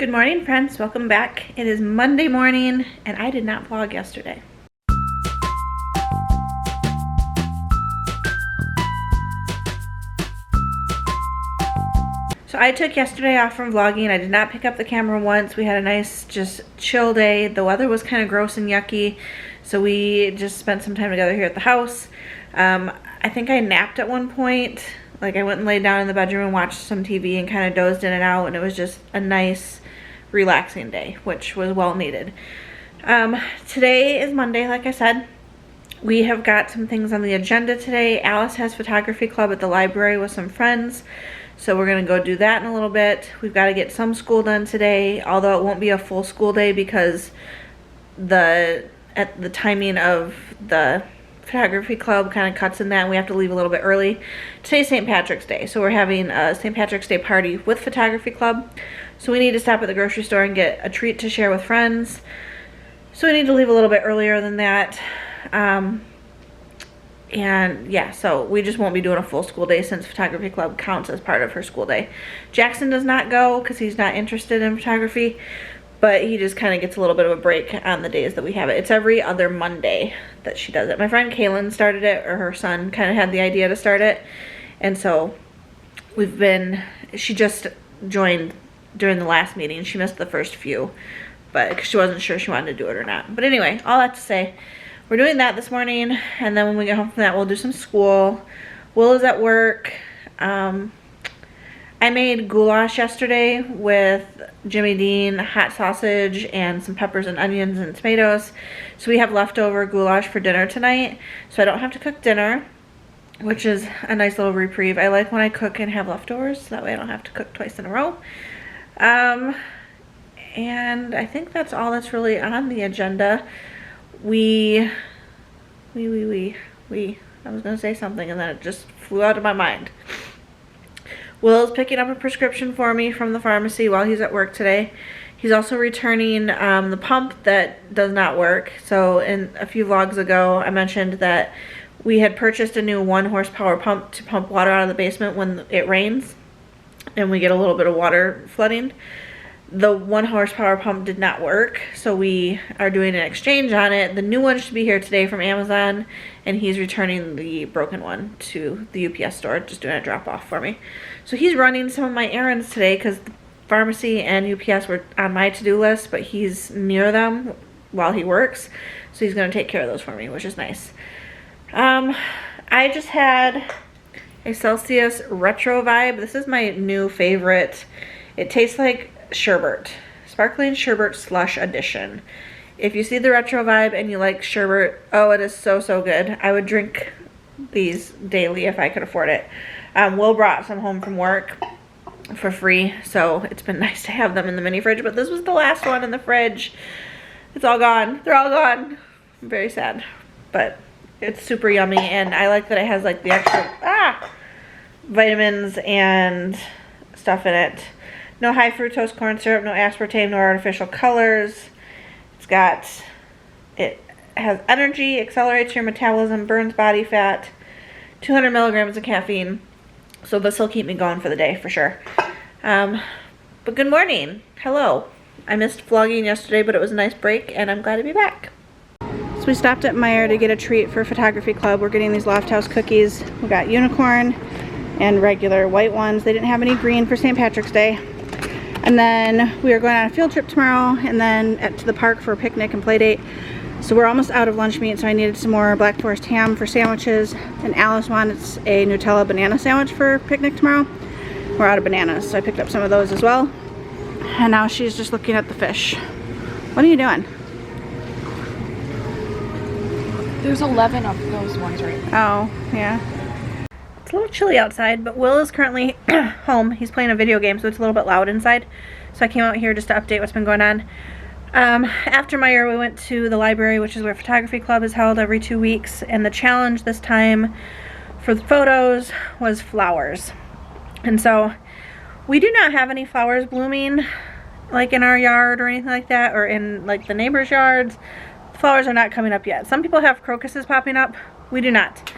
Good morning, friends. Welcome back. It is Monday morning and I did not vlog yesterday. So I took yesterday off from vlogging. I did not pick up the camera once. We had a nice just chill day. The weather was kind of gross and yucky, so we just spent some time together here at the house. I think I napped at one point. Like, I went and laid down in the bedroom and watched some TV and kind of dozed in and out, and it was just a nice relaxing day, which was well needed. Today is Monday, like I said. We have got some things on the agenda today. Alice has photography club at the library with some friends, so we're gonna go do that in a little bit. We've got to get some school done today, although it won't be a full school day because the timing of the photography club kind of cuts in that, and we have to leave a little bit early. Today's St. Patrick's Day, so we're having a St. Patrick's Day party with photography club, so we need to stop at the grocery store and get a treat to share with friends, so we need to leave a little bit earlier than that. And yeah, so we just won't be doing a full school day since photography club counts as part of her school day. Jackson does not go because he's not interested in photography, but he just kind of gets a little bit of a break on the days that we have it. It's every other Monday that she does it. My friend Kaylin started it, or her son kind of had the idea to start it. And so she just joined during the last meeting. She missed the first few, but she wasn't sure she wanted to do it or not. But anyway, all that to say, we're doing that this morning. And then when we get home from that, we'll do some school. Will is at work. I made goulash yesterday with Jimmy Dean, hot sausage, and some peppers and onions and tomatoes. So we have leftover goulash for dinner tonight, so I don't have to cook dinner, which is a nice little reprieve. I like when I cook and have leftovers, so that way I don't have to cook twice in a row. And I think that's all that's really on the agenda. I was gonna say something and then it just flew out of my mind. Will's picking up a prescription for me from the pharmacy while he's at work today. He's also returning the pump that does not work. So in a few vlogs ago, I mentioned that we had purchased a new 1 horsepower pump to pump water out of the basement when it rains and we get a little bit of water flooding. The 1 horsepower pump did not work, so we are doing an exchange on it. The new one should be here today from Amazon, and he's returning the broken one to the UPS store, just doing a drop off for me. So he's running some of my errands today because the pharmacy and UPS were on my to-do list, but he's near them while he works, so he's going to take care of those for me, which is nice. I just had a Celsius Retro Vibe. This is my new favorite. It tastes like sherbet, sparkling sherbet slush edition. If you see the Retro Vibe and you like sherbet, oh, it is so good. I would drink these daily if I could afford it. Will brought some home from work for free, so it's been nice to have them in the mini fridge, but this was the last one in the fridge. It's all gone. They're all gone. I'm very sad, but it's super yummy, and I like that it has like the extra vitamins and stuff in it. No high fructose corn syrup, no aspartame, no artificial colors. It has energy, accelerates your metabolism, burns body fat, 200 milligrams of caffeine. So this will keep me going for the day for sure. But good morning. Hello. I missed vlogging yesterday, but it was a nice break and I'm glad to be back. So we stopped at Meijer to get a treat for photography club. We're getting these Loft House cookies. We got unicorn and regular white ones. They didn't have any green for St. Patrick's Day. And then we are going on a field trip tomorrow and then to the park for a picnic and play date. So we're almost out of lunch meat, so I needed some more Black Forest ham for sandwiches. And Alice wanted a Nutella banana sandwich for picnic tomorrow. We're out of bananas, so I picked up some of those as well. And now she's just looking at the fish. What are you doing? There's 11 of those ones right now. Oh, yeah. It's a little chilly outside, but Will is currently home. He's playing a video game, so it's a little bit loud inside. So I came out here just to update what's been going on. After Meijer, we went to the library, which is where photography club is held every 2 weeks. And the challenge this time for the photos was flowers. And so we do not have any flowers blooming like in our yard or anything like that, or in like the neighbors' yards. The flowers are not coming up yet. Some people have crocuses popping up. We do not.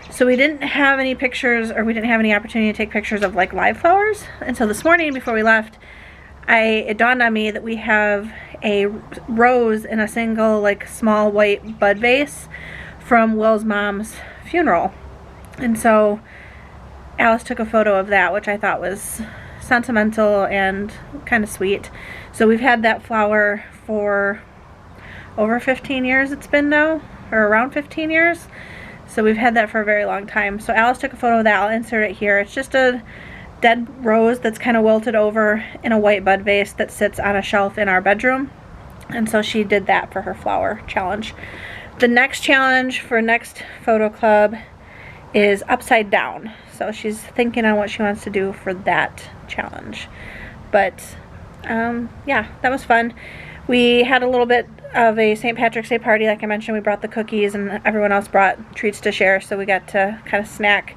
So we didn't have any pictures, or we didn't have any opportunity to take pictures of like live flowers. And so this morning before we left, it dawned on me that we have a rose in a single like small white bud vase from Will's mom's funeral. And so Alice took a photo of that, which I thought was sentimental and kind of sweet. So we've had that flower for over 15 years it's been now, or around 15 years. So we've had that for a very long time. So Alice took a photo of that. I'll insert it here. It's just a dead rose that's kind of wilted over in a white bud vase that sits on a shelf in our bedroom. And so she did that for her flower challenge. The next challenge for next photo club is upside down. So she's thinking on what she wants to do for that challenge. But yeah, that was fun. We had a little bit of a St. Patrick's Day party. Like I mentioned, we brought the cookies and everyone else brought treats to share, so we got to kind of snack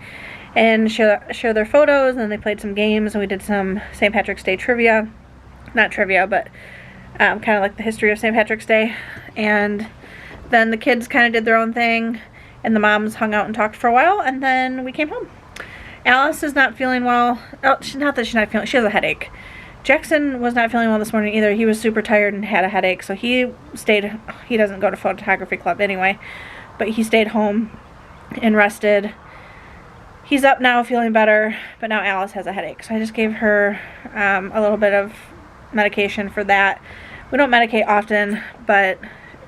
and share their photos, and then they played some games, and we did some St. Patrick's Day trivia. Not trivia, but kind of like the history of St. Patrick's Day. And then the kids kind of did their own thing, and the moms hung out and talked for a while, and then we came home. Alice is not feeling well. Oh, not that she's not feeling, she has a headache. Jackson was not feeling well this morning either. He was super tired and had a headache, so he stayed. He doesn't go to photography club anyway, but he stayed home and rested. He's up now feeling better, but now Alice has a headache, so I just gave her a little bit of medication for that. We don't medicate often, but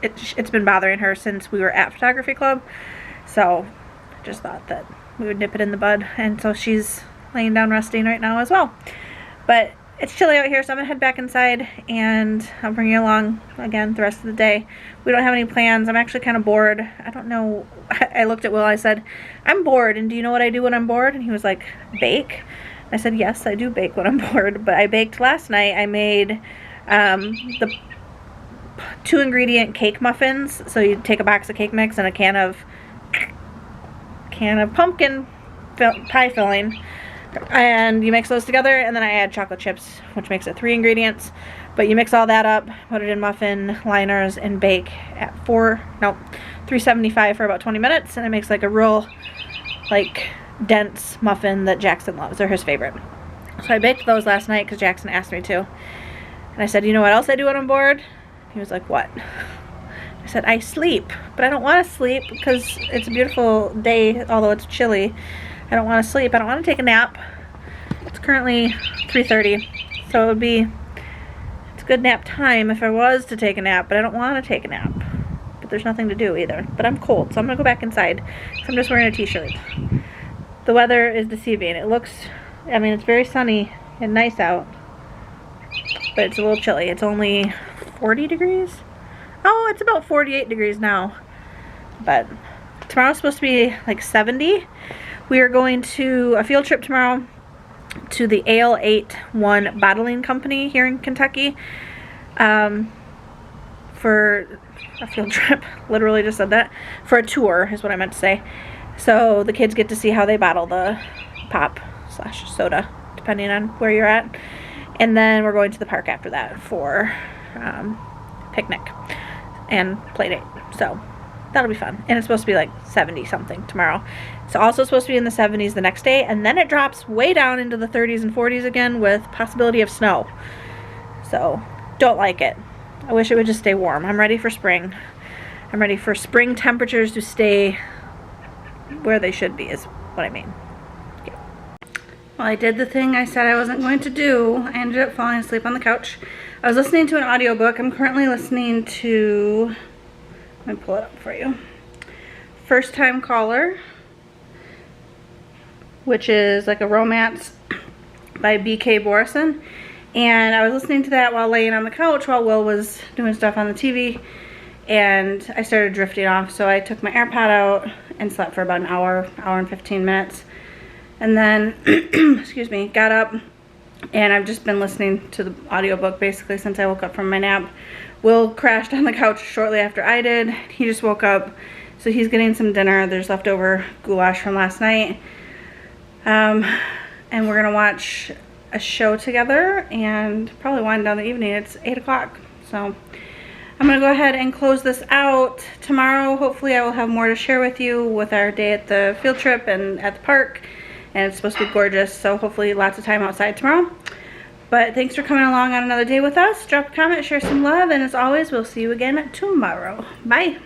it's been bothering her since we were at photography club, so I just thought that we would nip it in the bud, and so she's laying down resting right now as well. But it's chilly out here, so I'm gonna head back inside, and I'll bring you along again the rest of the day. We don't have any plans. I'm actually kind of bored. I don't know. I looked at Will. I said, I'm bored, and do you know what I do when I'm bored? And he was like, bake? I said, yes, I do bake when I'm bored, but I baked last night. I made the 2-ingredient cake muffins. So you take a box of cake mix and a can of pumpkin pie filling, and you mix those together, and then I add chocolate chips, which makes it 3 ingredients. But you mix all that up, put it in muffin liners, and bake at 375 for about 20 minutes, and it makes like a real like dense muffin that Jackson loves. They're his favorite. So I baked those last night because Jackson asked me to, and I said, you know what else I do when I'm bored? He was like, what? I said, I sleep, but I don't want to sleep because it's a beautiful day, although it's chilly. I don't want to sleep. I don't want to take a nap. It's currently 3:30, so it's good nap time if I was to take a nap, but I don't want to take a nap. But there's nothing to do either. But I'm cold, so I'm going to go back inside. So I'm just wearing a t-shirt. The weather is deceiving. It looks, I mean, it's very sunny and nice out, but it's a little chilly. It's only 40 degrees. Oh, it's about 48 degrees now. But tomorrow's supposed to be like 70. We are going to a field trip tomorrow to the Ale 81 bottling company here in Kentucky for a field trip. Literally just said that. For a tour is what I meant to say. So the kids get to see how they bottle the pop / soda, depending on where you're at. And then we're going to the park after that for picnic and play date. So that'll be fun. And it's supposed to be like 70 something tomorrow. It's also supposed to be in the 70s the next day, and then it drops way down into the 30s and 40s again with possibility of snow. So don't like it. I wish it would just stay warm. I'm ready for spring. I'm ready for spring temperatures to stay where they should be is what I mean. Yeah. Well, I did the thing I said I wasn't going to do. I ended up falling asleep on the couch. I was listening to an audiobook. I'm currently listening to, let me pull it up for you, First Time Caller, which is like a romance by B.K. Borison. And I was listening to that while laying on the couch while Will was doing stuff on the TV, and I started drifting off. So I took my AirPod out and slept for about an hour and 15 minutes. And then, excuse me, got up, and I've just been listening to the audiobook basically since I woke up from my nap. Will crashed on the couch shortly after I did. He just woke up, so he's getting some dinner. There's leftover goulash from last night. And we're gonna watch a show together and probably wind down the evening. It's 8 o'clock, so I'm gonna go ahead and close this out. Tomorrow, hopefully I will have more to share with you with our day at the field trip and at the park, and it's supposed to be gorgeous, so hopefully lots of time outside tomorrow. But thanks for coming along on another day with us. Drop a comment, share some love, and as always, we'll see you again tomorrow. Bye.